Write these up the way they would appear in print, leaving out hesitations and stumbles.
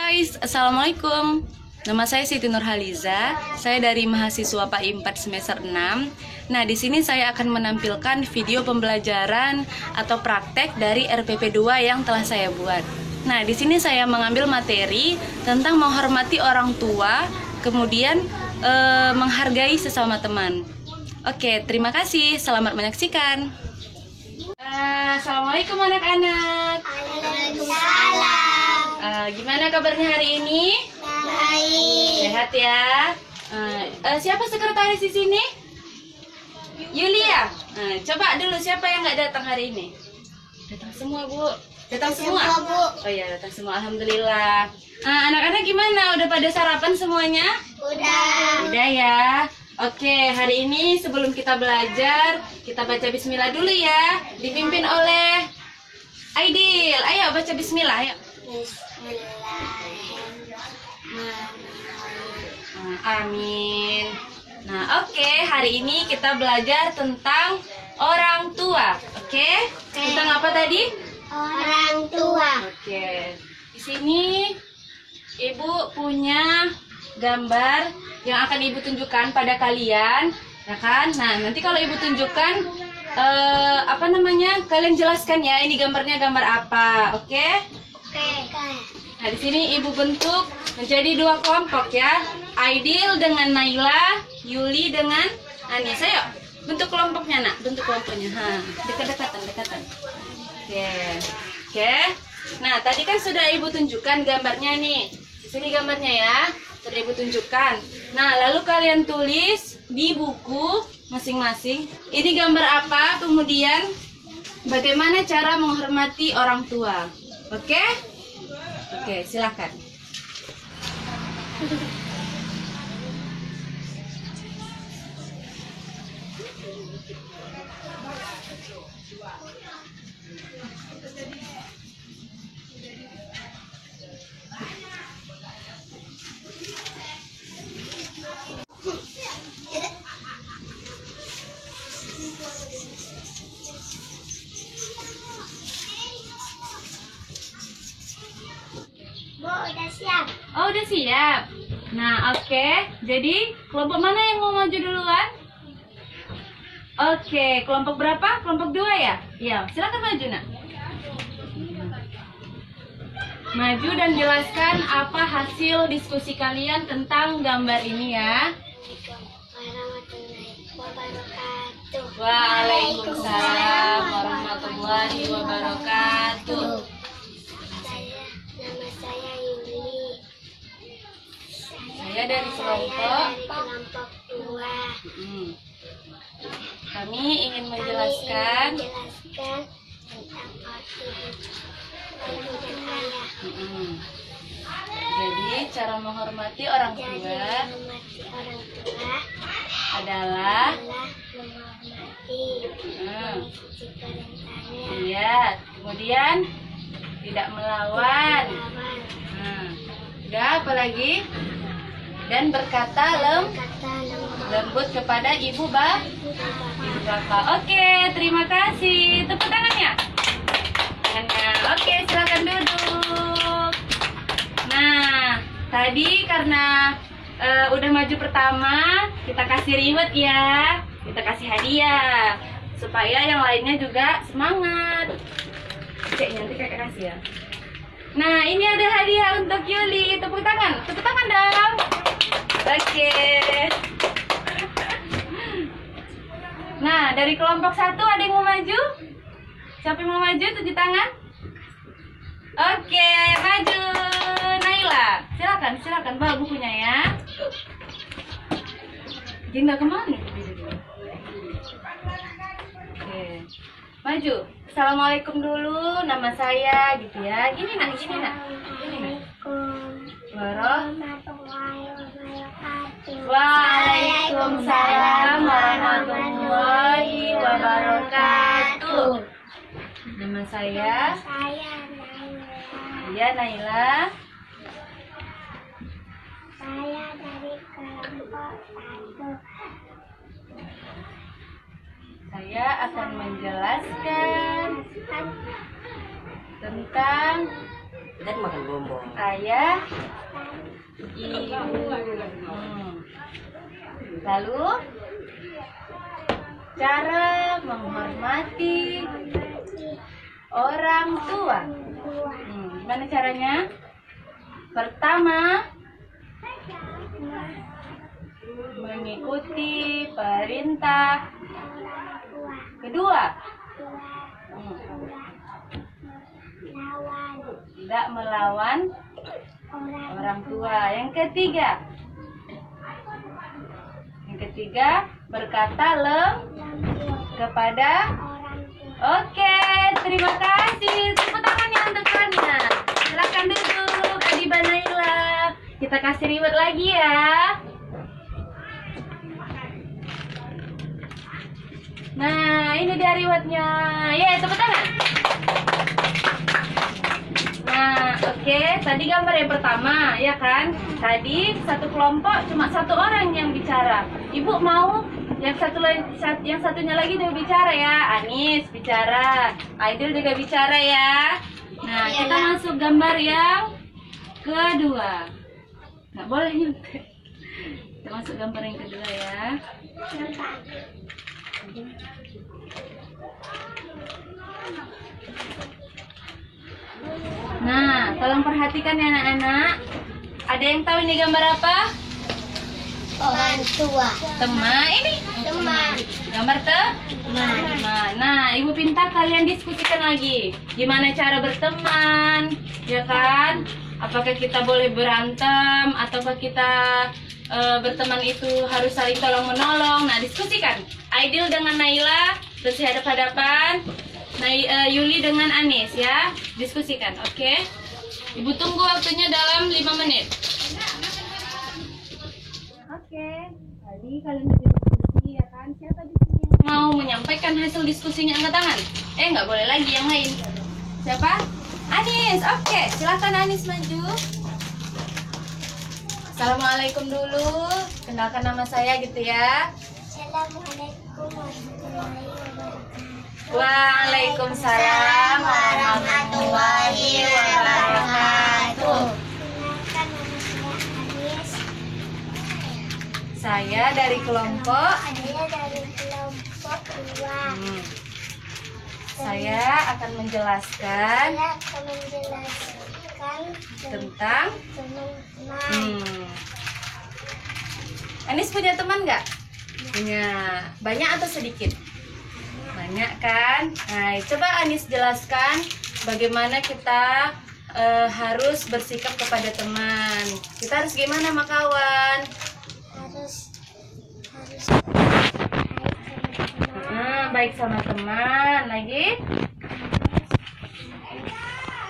guys, Assalamualaikum. Nama saya Siti Nurhaliza. Saya dari mahasiswa PAI 4 semester 6. Nah, di sini saya akan menampilkan video pembelajaran atau praktek dari RPP 2 yang telah saya buat. Nah, di sini saya mengambil materi tentang menghormati orang tua, kemudian menghargai sesama teman. Oke, terima kasih. Selamat menyaksikan. Assalamualaikum anak-anak. Waalaikumsalam. Gimana kabarnya hari ini? Baik. Sehat ya. Siapa sekretaris di sini? Yulia. Coba dulu siapa yang nggak datang hari ini? Datang semua, Bu. Datang semua? Bu. Oh iya, datang semua. Alhamdulillah. Anak-anak gimana? Udah pada sarapan semuanya? Udah. Udah ya. Oke, hari ini sebelum kita belajar, kita baca bismillah dulu ya. Dipimpin oleh Aidil. Ayo baca bismillah, ayo. Bismillahirrahmanirrahim. Amin. Nah, oke, hari ini kita belajar tentang orang tua. Oke? Tentang apa tadi? Orang tua. Oke. Di sini Ibu punya gambar yang akan Ibu tunjukkan pada kalian, ya kan? Nah, nanti kalau Ibu tunjukkan kalian jelaskan ya, ini gambarnya gambar apa, oke? Oke. Nah, di sini Ibu bentuk menjadi dua kelompok ya. Aidil dengan Naila, Yuli dengan Anis. Ayo, bentuk kelompoknya, Nak. Bentuk kelompoknya. Dekat-dekatan. Oke. Nah, tadi kan sudah Ibu tunjukkan gambarnya nih. Di sini gambarnya ya. Sudah Ibu tunjukkan. Nah, lalu kalian tulis di buku masing-masing. Ini gambar apa? Kemudian bagaimana cara menghormati orang tua. Oke? Oke, silakan. Bu, udah siap. Oh, udah siap. Nah, oke. Jadi, kelompok mana yang mau maju duluan? Oke, kelompok berapa? Kelompok 2 ya? Iya, silakan maju, Nak. Maju dan jelaskan apa hasil diskusi kalian tentang gambar ini ya. Warahmatullahi wabarakatuh. Waalaikumsalam warahmatullahi wabarakatuh. Nama saya Yuli. Saya dari kelompok. Dari kelompok 2. Kami ingin menjelaskan tentang arti ibu dan ayah. Jadi cara menghormati orang Jadi tua menghormati orang tua adalah menghormati isi perintahnya. iya, kemudian tidak melawan. Udah, apa lagi? Dan berkata Kata lembut kepada ibu bapak. Oke, terima kasih. Tepuk tangannya. Oke, silakan duduk. Nah, tadi karena udah maju pertama, kita kasih reward ya. Kita kasih hadiah supaya yang lainnya juga semangat. Cek nanti kakak kasih ya. Nah, ini ada hadiah untuk Yuli. Tepuk tangan dong. Oke. Nah, dari kelompok 1 ada yang mau maju? Siapa yang mau maju? Tunjuk tangan. Oke, maju. Naila, silakan bawa bukunya ya. Dia nggak kemana? Oke, maju. Assalamualaikum dulu, nama saya gitu ya. Gini nak. warahmatullahi wabarakatuh. Waalaikumsalam warahmatullahi wabarakatuh. Nama saya Saya Naila. Naila. Saya dari kelompok 1. Saya akan menjelaskan tentang Dan makan bonbon. Ayah, ibu. Lalu cara menghormati orang tua. Gimana caranya? Pertama, mengikuti perintah. Kedua, tidak melawan orang tua. Yang ketiga, berkata kepada. Oke, terima kasih. Tepuk tangannya untuk Rania. Silakan duduk, Adiba Naila. Kita kasih reward lagi ya. Nah, ini dia rewardnya. Tepuk tangan. Nah, oke. Tadi gambar yang pertama, ya kan? Tadi satu kelompok cuma satu orang yang bicara. Ibu mau yang satunya lagi juga bicara ya. Anis bicara, Aidil juga bicara ya. Nah, kita masuk gambar yang kedua. Nggak boleh nyontek. Kita masuk gambar yang kedua ya. Nah, tolong perhatikan ya anak-anak. Ada yang tahu ini gambar apa? Orang tua. Teman. Ini Teman. gambar teman. Nah, ibu pintar kalian diskusikan lagi. Gimana cara berteman, ya kan? Apakah kita boleh berantem, ataukah kita berteman itu harus saling tolong menolong? Nah, diskusikan. Aidil dengan Naila terus hadap-hadapan. Yuli dengan Anis ya. Diskusikan, oke? Ibu tunggu waktunya dalam 5 menit. Oke, tadi kalian sudah diskusi ya kan? Siapa di sini yang mau menyampaikan hasil diskusinya? Angkat tangan. Nggak boleh lagi yang lain. Siapa? Anis. Oke, silakan Anis maju. Assalamualaikum dulu. Kenalkan nama saya gitu ya. Assalamualaikum warahmatullahi wabarakatuh. Waalaikumsalam warahmatullahi wabarakatuh. Kenalkan, nama saya Anis. Saya dari kelompok. Saya dari kelompok 2. Saya akan menjelaskan Saya akan menjelaskan tentang teman-teman. Anis punya teman nggak? Punya. Banyak atau sedikit? Banyak kan? Nah, coba Anis jelaskan bagaimana kita harus bersikap kepada teman. Kita harus gimana sama kawan? Harus Baik sama teman. Lagi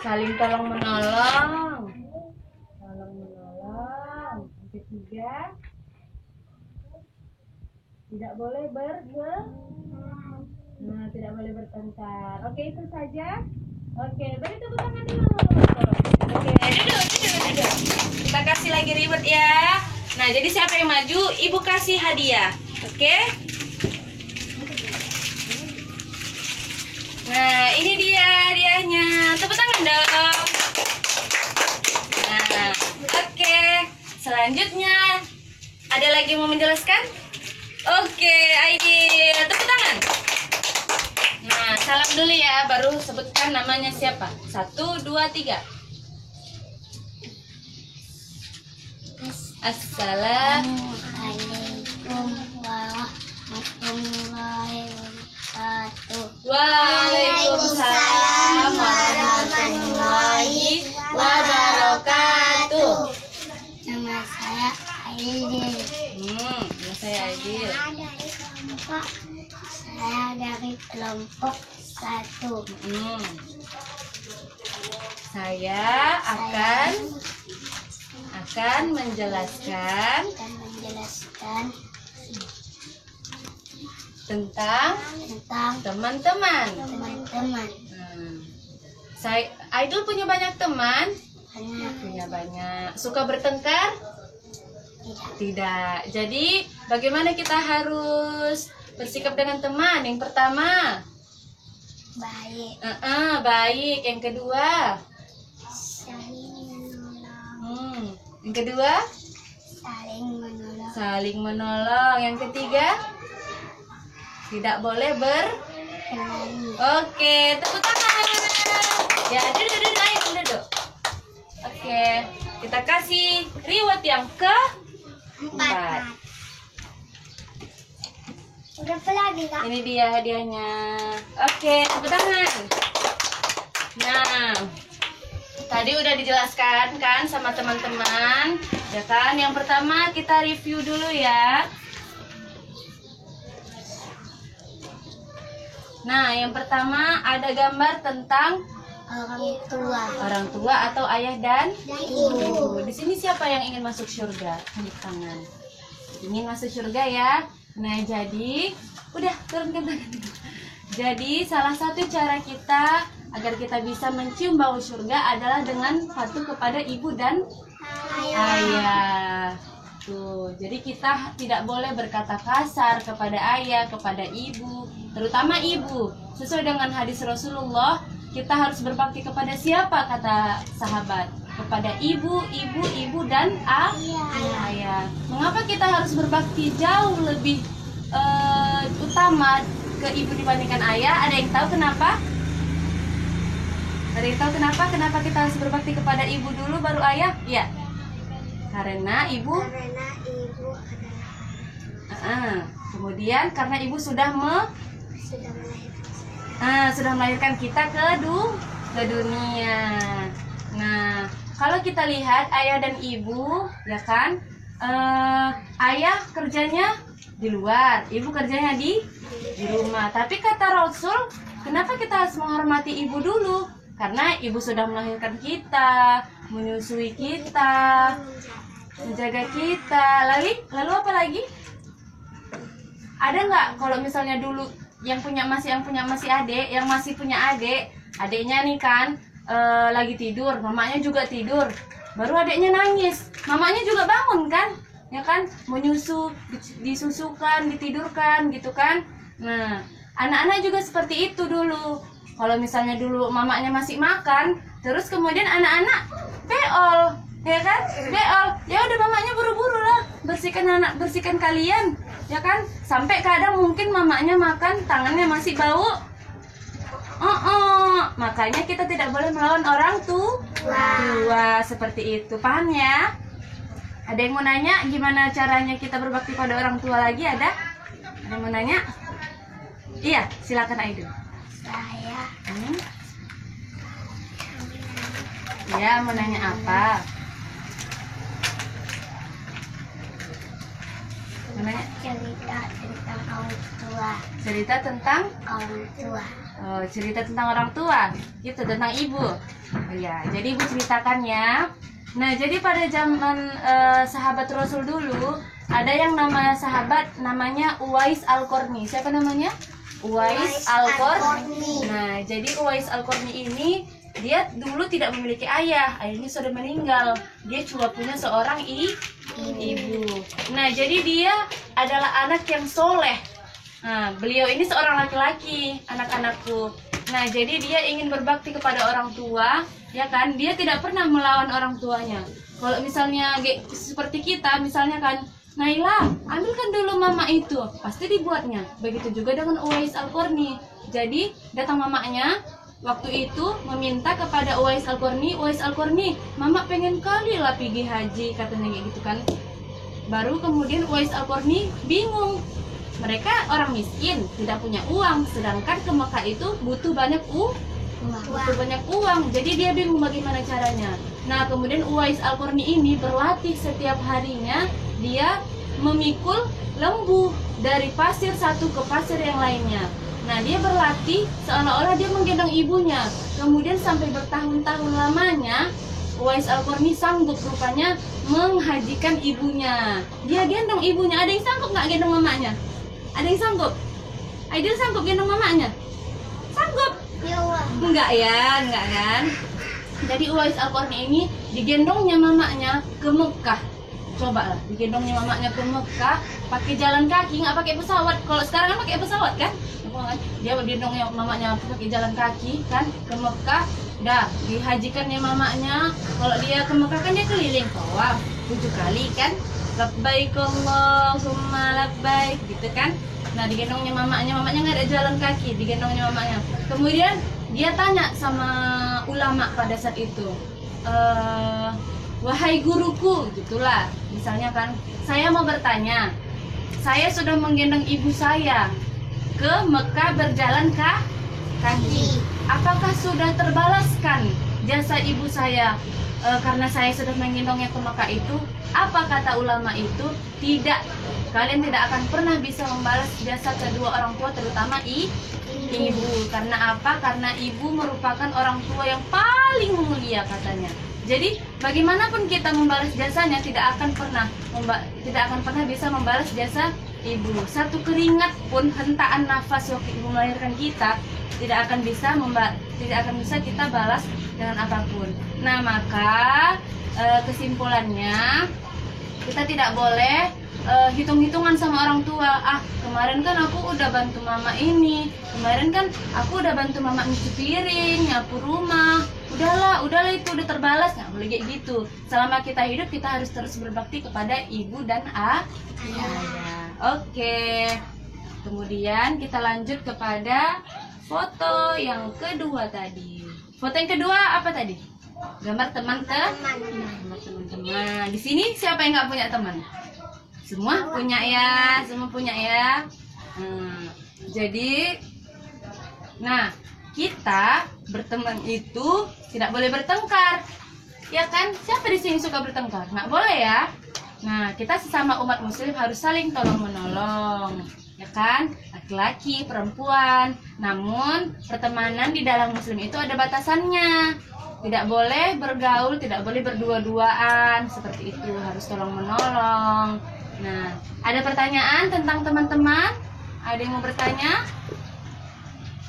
saling tolong menolong. Yang ketiga, tidak boleh tidak boleh bertengkar. Oke, itu saja. Oke, beri tepuk tangan dulu. Oke, duduk. Kita kasih lagi reward ya. Nah, jadi siapa yang maju, ibu kasih hadiah. Oke? Nah, ini dia hadiahnya. Tepuk tangan dong. Nah, oke. Selanjutnya, ada lagi yang mau menjelaskan? Oke, Aidil. Tepuk tangan. Nah, salam dulu ya, baru sebutkan namanya siapa. 1, 2, 3. Assalamualaikum warahmatullahi wabarakatuh. Waalaikumsalam warahmatullahi wabarakatuh. Nama saya Aidil. Nama saya Aidil. Saya dari kelompok 1. Saya akan menjelaskan tentang teman-teman. Aidil punya banyak teman? Punya banyak. Suka bertengkar? Tidak. Jadi bagaimana kita harus bersikap dengan teman? Yang pertama, Baik. baik. Yang kedua, Saling Yang kedua, saling menolong. saling menolong. Yang ketiga, tidak boleh Berani. Oke, tepuk tangan. Ya, duduk, ayo duduk. Oke, kita kasih reward yang keempat. Udah apa lagi kak? Ini dia hadiahnya. Oke, tepuk tangan. Nah, tadi udah dijelaskan kan sama teman-teman, ya kan? Yang pertama kita review dulu ya. Nah, yang pertama ada gambar tentang orang tua atau ayah dan ibu. Di sini siapa yang ingin masuk surga? Tunjuk tangan. Ingin masuk surga ya? Nah, jadi udah turunkan tangan. Jadi salah satu cara kita agar kita bisa mencium bau surga adalah dengan patuh kepada ibu dan ayah. Tuh, jadi kita tidak boleh berkata kasar kepada ayah, kepada ibu, terutama ibu. Sesuai dengan hadis Rasulullah, kita harus berbakti kepada siapa kata sahabat? Kepada ibu dan ayah. Mengapa kita harus berbakti jauh lebih utama ke ibu dibandingkan ayah? Ada yang tahu kenapa? Ada yang tahu kenapa? Kenapa kita harus berbakti kepada ibu dulu baru ayah? Iya. Karena ibu kemudian karena ibu sudah melahirkan kita ke dunia. Nah, kalau kita lihat ayah dan ibu, ya kan, ayah kerjanya di luar, ibu kerjanya di rumah. Tapi kata Rasul, kenapa kita harus menghormati ibu dulu? Karena ibu sudah melahirkan kita, menyusui kita, menjaga kita. Lalu apa lagi? Ada nggak kalau misalnya dulu yang masih punya adik, adiknya nih kan lagi tidur, mamanya juga tidur, baru adiknya nangis, mamanya juga bangun kan, ya kan, menyusu, disusukan, ditidurkan gitu kan. Nah, anak-anak juga seperti itu dulu. Kalau misalnya dulu mamanya masih makan, terus kemudian anak-anak beol, ya kan, beol, ya udah mamanya buru-buru lah bersihkan kalian, ya kan, sampai kadang mungkin mamanya makan tangannya masih bau. Makanya kita tidak boleh melawan orang tua seperti itu, paham ya? Ada yang mau nanya gimana caranya kita berbakti pada orang tua lagi? Ada yang mau nanya? Iya, silakan Aidil. Saya Ya, mau nanya apa? Mau nanya? cerita tentang orang tua. Cerita tentang cerita tentang orang tua, gitu, tentang ibu. Ya, jadi ibu ceritakan ya. Nah, jadi pada zaman sahabat Rasul dulu ada yang namanya Uwais Al-Qarni. Siapa namanya? Uwais Al-Qarni. Nah, jadi Uwais Al-Qarni ini dia dulu tidak memiliki ayah, ayahnya sudah meninggal. Dia cuma punya seorang ibu. Nah, jadi dia adalah anak yang soleh. Nah, beliau ini seorang laki-laki, anak-anakku. Nah, jadi dia ingin berbakti kepada orang tua, ya kan? Dia tidak pernah melawan orang tuanya. Kalau misalnya seperti kita, misalnya kan, Naila, ambilkan dulu mama itu, pasti dibuatnya. Begitu juga dengan Uwais Al-Qarni. Jadi datang mamanya, waktu itu meminta kepada Uwais Al-Qarni, Uwais Al-Qarni, mama pengen kali lah pergi haji, katanya kayak gitu kan. Baru kemudian Uwais Al-Qarni bingung. Mereka orang miskin, tidak punya uang, sedangkan ke Mekah itu butuh banyak uang. Jadi dia bingung bagaimana caranya. Nah, kemudian Uwais Al-Qarni ini berlatih setiap harinya. Dia memikul lembu dari pasir satu ke pasir yang lainnya. Nah, dia berlatih seolah-olah dia menggendong ibunya. Kemudian sampai bertahun-tahun lamanya Uwais Al-Qarni sanggup rupanya menghajikan ibunya. Dia gendong ibunya. Ada yang sanggup nggak gendong mamanya? Ada yang sanggup? Aidil sanggup gendong mamanya? Sanggup? Enggak ya, enggak kan? Jadi Uwais Al-Qarni ini digendongnya mamanya ke Mekah. Coba lah, digendongnya mamanya ke Mekah pakai jalan kaki, nggak pakai pesawat. Kalau sekarang kan pakai pesawat kan? Dia digendongnya mamanya pakai jalan kaki kan ke Mekah. Udah dihajikannya mamanya. Kalau dia ke Mekah kan dia keliling tawaf 7 kali kan. Labbaik Allahumma labbaik gitu kan. Nah digendongnya mamanya nggak ada jalan kaki, digendongnya mamanya. Kemudian dia tanya sama ulama pada saat itu, wahai guruku, gitulah. Misalnya kan, saya mau bertanya, saya sudah menggendong ibu saya ke Mekah berjalan kaki. Apakah sudah terbalaskan jasa ibu saya karena saya sudah menggendongnya ke Mekah itu? Apa kata ulama itu? Tidak. Kalian tidak akan pernah bisa membalas jasa kedua orang tua, terutama ibu. Karena apa? Karena ibu merupakan orang tua yang paling mulia katanya. Jadi bagaimanapun kita membalas jasanya tidak akan pernah bisa membalas jasa ibu. Satu keringat pun, hentaan nafas waktu ibu melahirkan kita tidak akan bisa kita balas dengan apapun. Nah maka kesimpulannya kita tidak boleh hitung-hitungan sama orang tua. Kemarin kan aku udah bantu mama ini, kemarin kan aku udah bantu mama nyuci piring, nyapu rumah, udahlah itu udah terbalas. Nggak boleh kayak gitu. Selama kita hidup kita harus terus berbakti kepada ibu dan ayah. Oke. Kemudian kita lanjut kepada foto yang kedua tadi. Foto yang kedua apa tadi? Gambar teman-teman. Di sini siapa yang nggak punya teman? Semua punya ya, Jadi, nah kita berteman itu tidak boleh bertengkar, ya kan? Siapa di sini suka bertengkar? Nggak boleh ya. Nah kita sesama umat muslim harus saling tolong menolong, ya kan? Laki-laki, perempuan. Namun pertemanan di dalam muslim itu ada batasannya. Tidak boleh bergaul, tidak boleh berdua-duaan, seperti itu, harus tolong menolong. Nah, ada pertanyaan tentang teman-teman? Ada yang mau bertanya?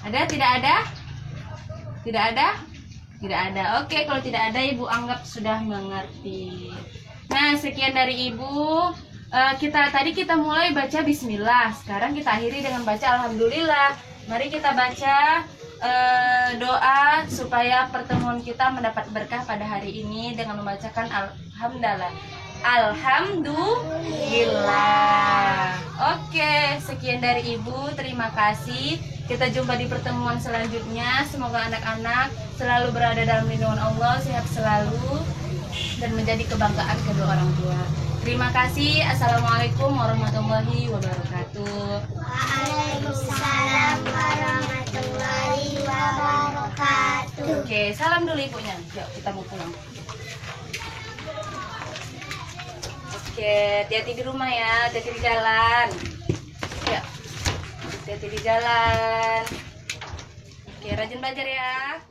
Ada? Tidak ada? Tidak ada? Tidak ada. Oke, kalau tidak ada ibu anggap sudah mengerti. Nah, sekian dari ibu. Tadi kita mulai baca bismillah. Sekarang kita akhiri dengan baca alhamdulillah. Mari kita baca doa supaya pertemuan kita mendapat berkah pada hari ini dengan membacakan alhamdulillah. Alhamdulillah. Oke, sekian dari ibu. Terima kasih. Kita jumpa di pertemuan selanjutnya. Semoga anak-anak selalu berada dalam lindungan Allah, sehat selalu, dan menjadi kebanggaan kedua orang tua. Terima kasih. Assalamualaikum warahmatullahi wabarakatuh. Waalaikumsalam warahmatullahi wabarakatuh. Oke, salam dulu ibunya. Yuk, kita mau pulang. Oke, hati-hati di rumah ya, hati-hati di jalan. Ya, hati-hati di jalan. Oke, rajin belajar ya.